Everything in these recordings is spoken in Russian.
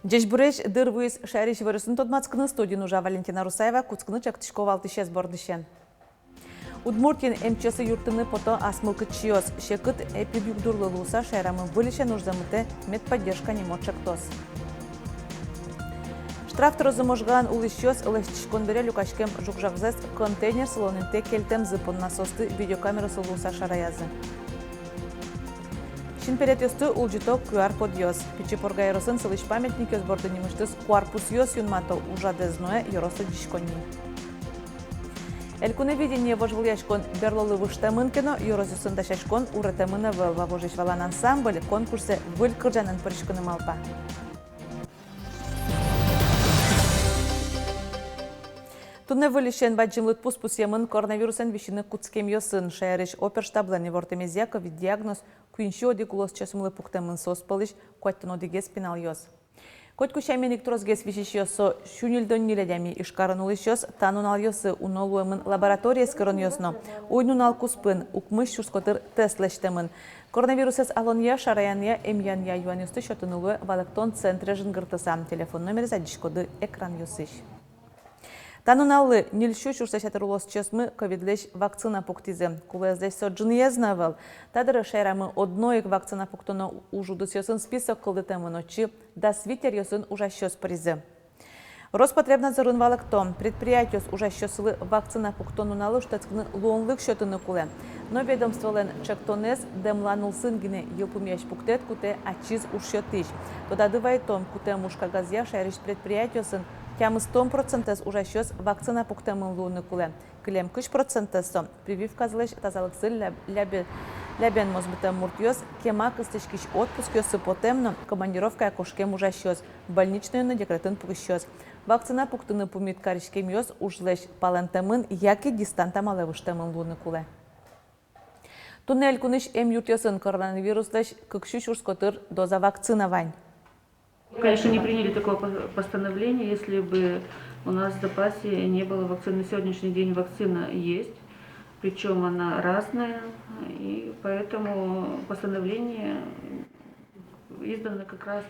Дежбуреш дырвыз шариш вырысын тодмацкны студию уже Валентина Русаева куцкны чактишкова алтышез бордышен. Удмуртин МЧС юртыны пото асмылкы чиос, шекыт эпибюкдурлы луса шайрамы вылеше нуждамыте медподдержка не мочактос. Штраф розыможган улышчос лэштишкондыре люкашкем жукжакзес контейнер салонынте келтем зыпон насосты видеокамерасы луса шараязы. Шин перед ёсты улжито QR-код ёс. Пичипорга яросын сылыш памятник ёс борды немыштыз корпус ёс юнмато ужадезное ёросы дишконни. Элькуне видение вожвыл яшкон берлолы выштамынкино ёрозысын дашашкон уретамына вэлва вожиш валан ансамбль конкурсе выль кыржанын паришкыны малпа. Туне вылишен баджимлыт пуспусемын коронавируsen вишины куцкем ёсын шайрыш оперштаблани вортемезия ковид диагноз куинши одикулос чесумлы пуктемын соспалыш куаттын одиге спинал ёс. Котку шайменик трозгес вишиш ёсо шунилдон ниледями ишкарын улыш ёс танунал ёсы унолуэмын лаборатория скырын ёсно уйнунал куспын укмыш шурскотыр тестлештемын. Коронавирусес алония шараяния эмьян я юан ёсты шотынулуэ валектон центре жынгыртысам телефон номер задишкоды экран ёсыш. Тануналлы нильшу чурсашатырулос чесмы ковидлеш вакцина пуктизе. Кулездеш соджыны знавал. Тадыры шайрамы одноик вакцина пуктоно ужудус ёсын список кылдытемы ночи, да свитер ёсын ужащёс призе. Роспотребнадзорын валыктом предприятиёс ужащёсылы вакцина пуктону налыштацкны луонлык шөтыны куле. Но ведомстволен чектонез демланулсын гине йылпумяш пуктет куте ачиз ушшётыш. Тодады вайтом куте мушкагазия шайрыш предприятиёсын Тямыз 100% ужащёс вакцина пуктемын луыны куле. Килем 3% прививка злэш тазалыксы лябен мозбытем муртьёс, кема кыстышкиш отпуск ёсы потемно, командировка кошкем ужащёс, больничную декретын пугыщёс. Вакцина пуктыны пумит каришкем ёс ужлэш палентемын, яки дистантамале выштемын луыны куле. Туннель куныш эм юртёсын коронавируслэш кыкшу шурскотыр доза вакцина вань. Конечно, не приняли такого постановления, если бы у нас в запасе не было вакцины. На сегодняшний день вакцина есть, причем она разная, и поэтому постановление издано как раз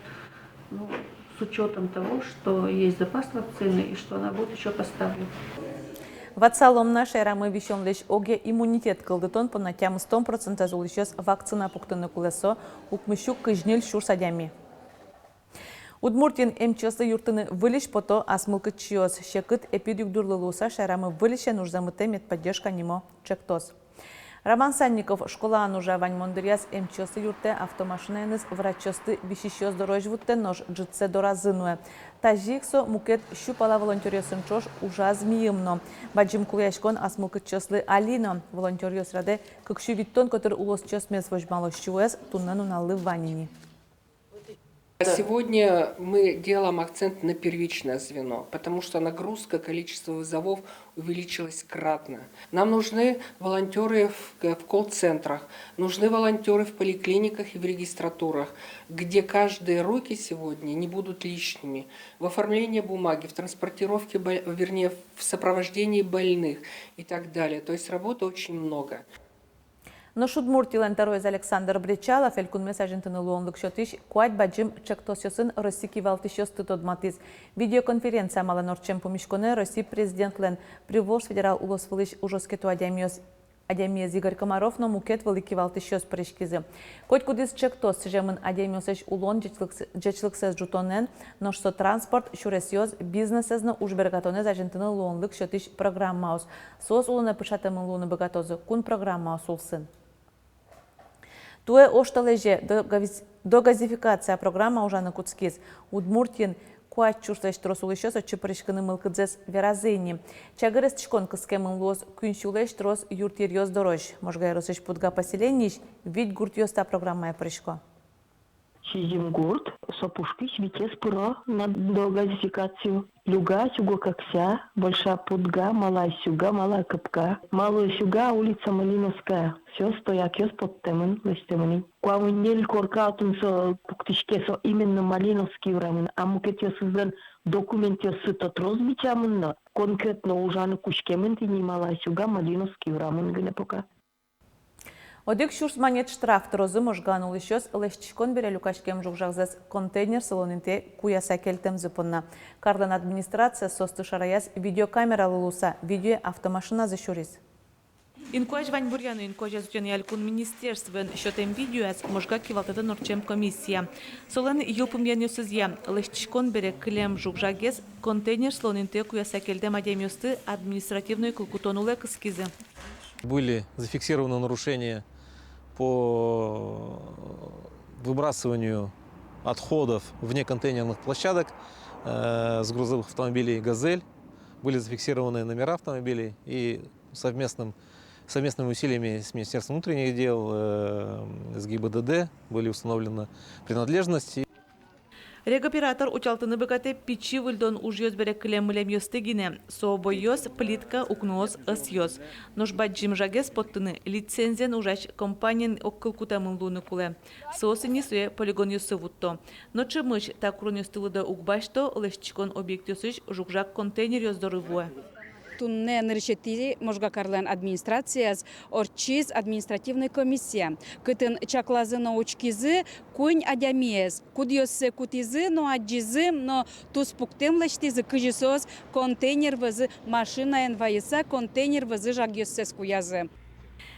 с учетом того, что есть запас вакцины и что она будет еще поставлена. Ватсалом нашей рамы вещем лишь оге иммунитет кылдытон по натям 100% зулищёс вакцина пуктыны кулесо укмыщу кыжнель шурсадями. Удмуртин МЧС юртыны вылиш пото асмылкы чиос, шекыт эпидюкдурлы луса шайрамы вылише нуждамыте медподдержка немо чектос. Роман Санников школа анужа вань мондыряс МЧС юрте автомашинайныз врачосты вишищёс дорожвутте нож джитсе доразынуэ. Тажиксо мукет щупала волонтерёсын чош ужа змиемно. Баджим куляшкон асмылкы чослы Алино волонтерёс раде кыкшу виттон котыр улос чос мез вожмалощуэс туннану наллы ванини. Сегодня мы делаем акцент на первичное звено, потому что нагрузка, количество вызовов увеличилось кратно. Нам нужны волонтеры в колл-центрах, нужны волонтеры в поликлиниках и в регистратурах, где каждые руки сегодня не будут лишними. В оформлении бумаги, в транспортировке, вернее, в сопровождении больных и так далее. То есть работы очень много. Но шудмуртилен тароез Александр Бречалов элькун месажентыны луонлык шотиш куать баджим чектосёсын Россики валтышёс тытодматыз. Видеоконференция малан орчем помешконе России президентлен привоз федерал улос вылыш ужоскету адямиез Игорь Комаров, но мукет великий валтышёс паришкизы. Коть кудис чектос жемын адямиосеш улон джечлыксез жутонен, но что транспорт шуресёз бизнесезно ужбергатонез ажентыны луонлык шотиш программаус. Соз улына пышатымын луны богатозы кун программаус улсын. Туе ошталеже до газификация программа ужаны куцкиз. Удмуртин куать чурсаш тросулышёс очыпырышкыны мылкыдзес веразыйни. Чагырес тишкон кыскемын луос күншулеш трос юртирьёс дорож. Можгайросыш пудга поселениш, вид гуртьёста программа прышко. Шизимгурт, сопушки витес пуро на догазификацию. Люга, сюга кокся, большая пудга, малая сюга, малая капка. Малая сюга, улица Малиновская. Все стоякёс под темен, лестемени. Куамундель коркаутун со пуктишке со именно Малиновский рамен. А мукетё сыздан документё сытот розбичамынно. Конкретно ужаны кушкемен тини малая сюга, Малиновский рамен гыне пока. Одек шурс манет штраф трозы можган улышёс лешчикон бере люкашкем жукжагзас контейнер салонинте куяса келтем зыпынна. Карлан администрация состы шараяс видеокамера лулуса, видео автомашина зашурис. Инкуаж вань бурьяну инкуажа зутен ялькун министерствен счетем видеоас можга кивалтады норчем комиссия. Солен юлпум янюсызья лешчикон бере клем жукжагес контейнер салонинте куяса келтем адемиосты административную кулкутонулы кыскизы. Были зафиксированы нарушения по выбрасыванию отходов вне контейнерных площадок с грузовых автомобилей «Газель». Были зафиксированы номера автомобилей и совместными усилиями с Министерством внутренних дел, с ГИБДД были установлены принадлежности. Регоператор учалтыны быкаты пичи выльдон ужьёс бере клеммылем ёстыгине. Сообойёс, плитка, укноос, ысьёс. Нож баджим жагес поттыны лицензиен ужач компаниян оккылкутамын луны куле. Соосыни суе полигон ёсы вутто. Ночы мыш такрун ёстылыда угбашто лешчикон объект ёсыш жукжак контейнер ёздорывуе. Тунне наречети можга карлен администрация орчиз административная комиссия. Кытын чаклазы научкизы кунь адямиез. Кудьосы кутизы, но аджизы, но туспуктем лештизы кыжисос контейнер вазы машина энвайса контейнер вазы жагьёсses куязы.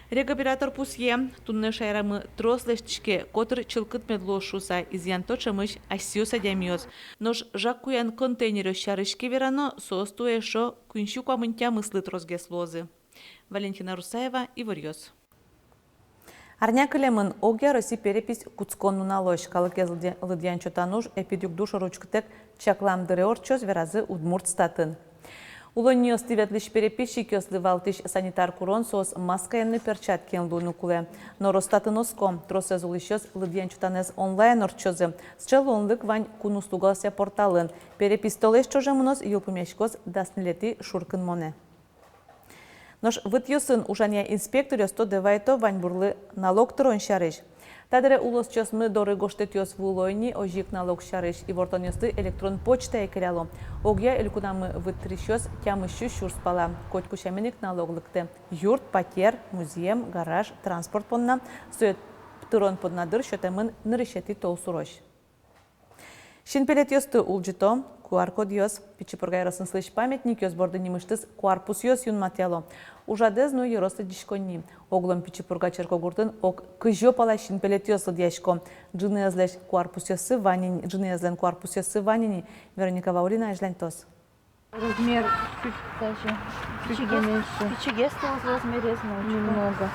Регоператор пусье, тунне шайрамы трос лештичке, котыр чылкыт медлошуса, изъян точамыш асиоса дямиоз. Нож жаккуян контейнерё шарышке верано, соостуе шо кунщу камынтя мыслы трозгес лозы. Валентина Русаева, Иварьёс. Арня кылемын огя Росси перепись куцконну налож, калыкез лыдьян чотануш эпидюк душу ручкытек чакламдыры орчоз веразы удмурт статын. Улонниос тиветлиш переписчик ёсливалтиш санитар курон сос маскаенны перчаткен луну куле. Но ростатыноском тросез улышёс лыдьян чотанез онлайн орчозы. Счел онлык вань кунустугался порталын. Перепис толеш чожемынос юлпумешкоз даснилети шуркын моне. Нож вытьёсын ужаня инспектор ёсто девайто вань бурлы налог трон шарыш. Тадыре улос чосмы доры гоштетёс в улойни ожик налог шарыш и вортон ёсты электрон почта экеляло. Огья элькунамы вытрещёс тямыщу шурспала. Коть кушаменик налоглыкты. Юрт, патер, музеем, гараж, транспорт понна. Стоит птырон под надыр шотемын нырышети толсурош. Шинпелет ёсты улджито. QR-код ёс, пичипургай росын слыш памятник ёс борды немыштыз куарпус ёс юн матяло. Ужадез ну еросы дишконни. Оглом пичипурга черкогуртын ок кыжё пала шинпелет ёсы дьяшко. Джины язлеш куарпус ёсы ванини, джины язлен куарпус ёсы ванини. Вероника Ваулина ажлань тос. Размер чуть даже пичиге стал размер немного.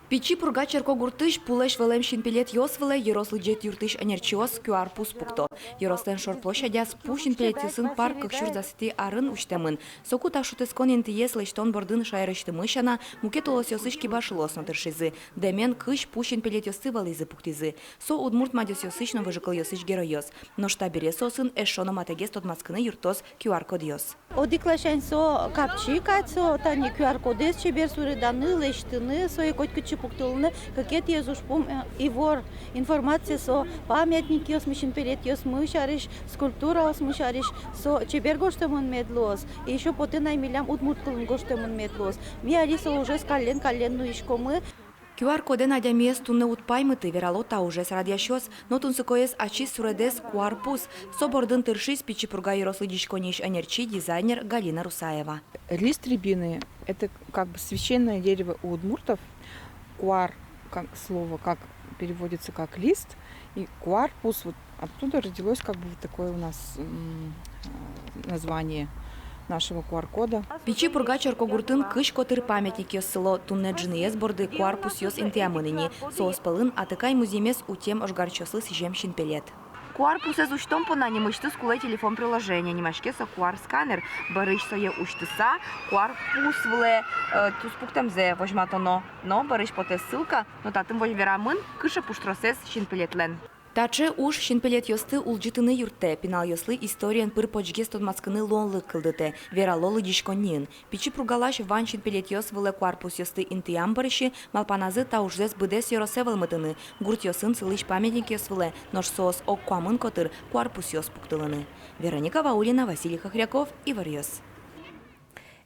Пичи пурга черко гуртыш пулеш велем шинпелет ёсвеле ерослы джет юртыш энерчиос QR пус пукто. Ерослен шор площадяс пу шинпелет юсын парк кыкшур засыти арын уштемын. Соку ташутескон ентиес лештон бордын шайрышты мышана мукет олос ёсыш кибашылос нотыршизы. Демен кыш пу шинпелет ёсы вализы пуктизы. Со удмурт мадёс ёсыш но выжыкал ёсыш героёс. Но штабере сосын эшоно матагес тот маскыны юртос QR код ёс. Одиклашен со капчи кайцо тани QR кодес чебер суриданы лештыны сои котькычы пуктулны какет езушпум ивор информация со памятник ёс шинпелет ёс мышарыш скульптура ос мышарыш со чебер гоштемон медлос и еще потенай милям удмурткулын гоштемон медлос. Ми алиса уже скален ну ишкомы. QR-коден адямиес тунне утпаймыты верало та уже с радиощёс, но тунсыкоес ачис суредес куарпус. Собордын тыршис пичипурга ерослы дичкониш энерчи дизайнер Галина Русаева. Лист рябины – это как бы священное дерево у удмуртов. Куар, как слово, как переводится как лист, и куарпус, вот оттуда родилось как бы вот такое у нас название нашего QR-кода. Пичи пурга черко гуртын кыш котыр памятник ёс село тунне джинеес борды куарпус ёс интиамыныни. Сооспалын атыкай муземес утем ожгарчослы сижем шинпелет. Куарпус из уштом понани мышты скуле телефон приложения, немашке со куар-сканер, барыш соє уштыса, куарпус вле туспуктем зе возьматоно, но барыш поте ссылка, но татым возьверамын кыша пуштросес шинпелетлен. Таче уж шинпелет йосты улджитыны юрте, пинал йослы историен пыр почгес тодмаскыны лонлы кылдыте, вералолы дишконнин. Пичи пругалаш ван шинпелет йос выле кварпус йосты интиям барыши, малпаназы таужзес быдес йоросевал мытыны, гурт йосын сылыш памятник йос выле, нож соос оккуамын котыр кварпус йос пуктылыны. Вероника Ваулина, Василий Хохряков, Ивар Йос.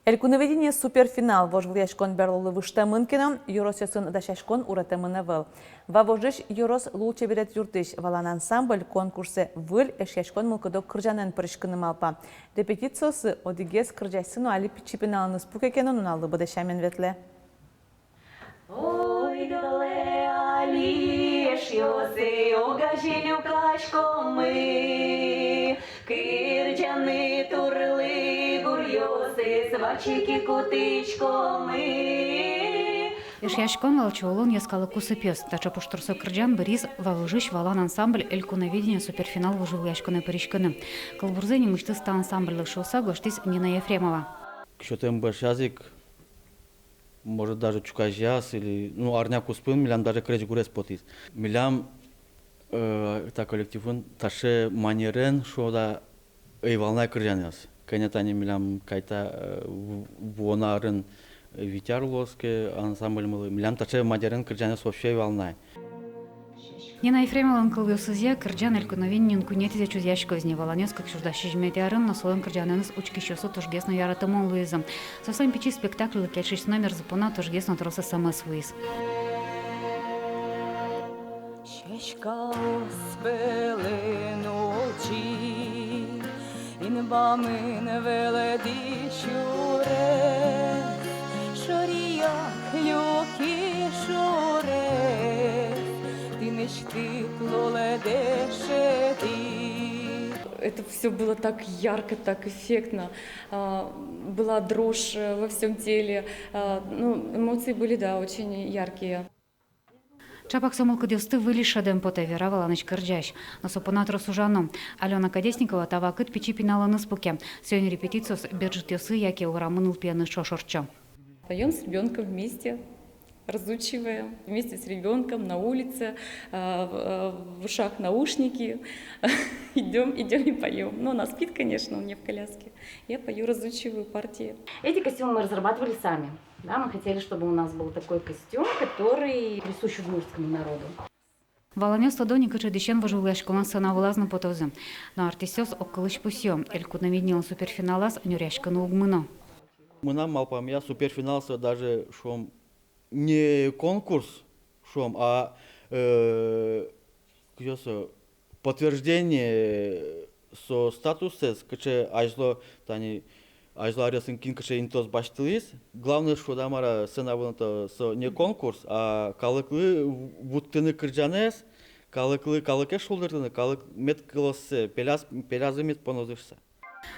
Элькуневедение суперфинал вожгл яшкон берлолы выштамынкина, юрос ясын дашашкон уратамынавыл. Вавожиш юрос лучше берет юртыш валан ансамбль конкурсы выль эшяшкон мылкадок кыржанен пырышкыны малпа. Репетициясы одигес кыржайсыну али пичипиналны спукекенон уналды бадашамен ветле. Ой, дале али эшьосы огажи люкашкомы, кыржаны турлы гурьосы, свачики кутычкомы. Ишьяшкон волчолон яскалы кусы пес, тача пуштурсо кырджан бриз валужиш валан ансамбль элькуноведение суперфинал вожил яшконы паришканы. Калбурзени мыштыста ансамбль шоса гоштис Нина Ефремова. Кшотем башазик, может даже чукажас или ну арняк успын, милям даже крэж гурес потис. Милям та коллективын таше манерен шода эйвалнай кырджаняс. Кайнатани милям кайта буонарын Витярлоске ансамбль милям таше манерен кырджаняс вообще эйвалнай. Нина Ефремова кылгысызя кырджан элькуноведение кунетизе чузяшко изне валанес как чуждаши жметярын на своем кырджаненс учкищосу тожгесно яратымон луизом. Со своим печи спектакль кельшись номер запона тожгесно троса самес вуиз. Шешка спели ночі, інбамин веледі шуре, шоріяк люки шуре, ти мечти плоледешети. Это все было так ярко, так эффектно. Была дрожь во всем теле. Эмоции были, да, очень яркие. Чапак сомылка десты вылишадем поте веравала ночь кырджащ. Но сопонатро сужану. Алена Кадесникова тавакыт печи пинала на спуке. Сегодня репетицию с бюджет йосы, яке урамынул пьяный шошорчо. Поем с ребенком вместе, разучиваем вместе с ребенком на улице, в ушах наушники. Идем и поем. Но она спит, конечно, у меня в коляске. Я пою, разучиваю партии. Эти костюмы мы разрабатывали сами. Да, мы хотели, чтобы у нас был такой костюм, который присущ удмуртскому народу. Валанес Тодони кычедещен вожил яшколан сына вылазны потозы. Но артистёс оккылыш пусё. Элькунаведнил суперфиналас нюряшканы угмыно. Мына малпамия суперфиналса даже шом не конкурс шом, а подтверждение со статуса, каче айзло тани айзло арясын кин каче интос баштылис. Главное, что дамара сына вынато со не конкурс, а калыклы буттыны кырджанес, калыклы калыке шулдыртыны, калык мет кылосы, пелязы мет понозышса.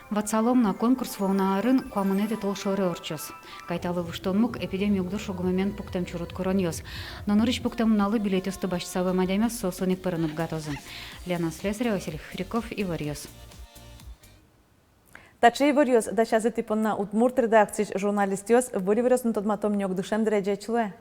Ватсалом на конкурс волнаарын куамынети толшоры орчос. Кайталы выштонмук эпидемию гдошу момент пуктам чурут короньос. Но нырыч пуктам налы билетёсты башсавы мадямес сосоник пырынып гатозы. Лена Слесарева, Василий Хриков и Варьос. Тачей Варьос, дача за типона удмурт редакций журналистёс, выливерёс на тот матом нёк душем дреджечле.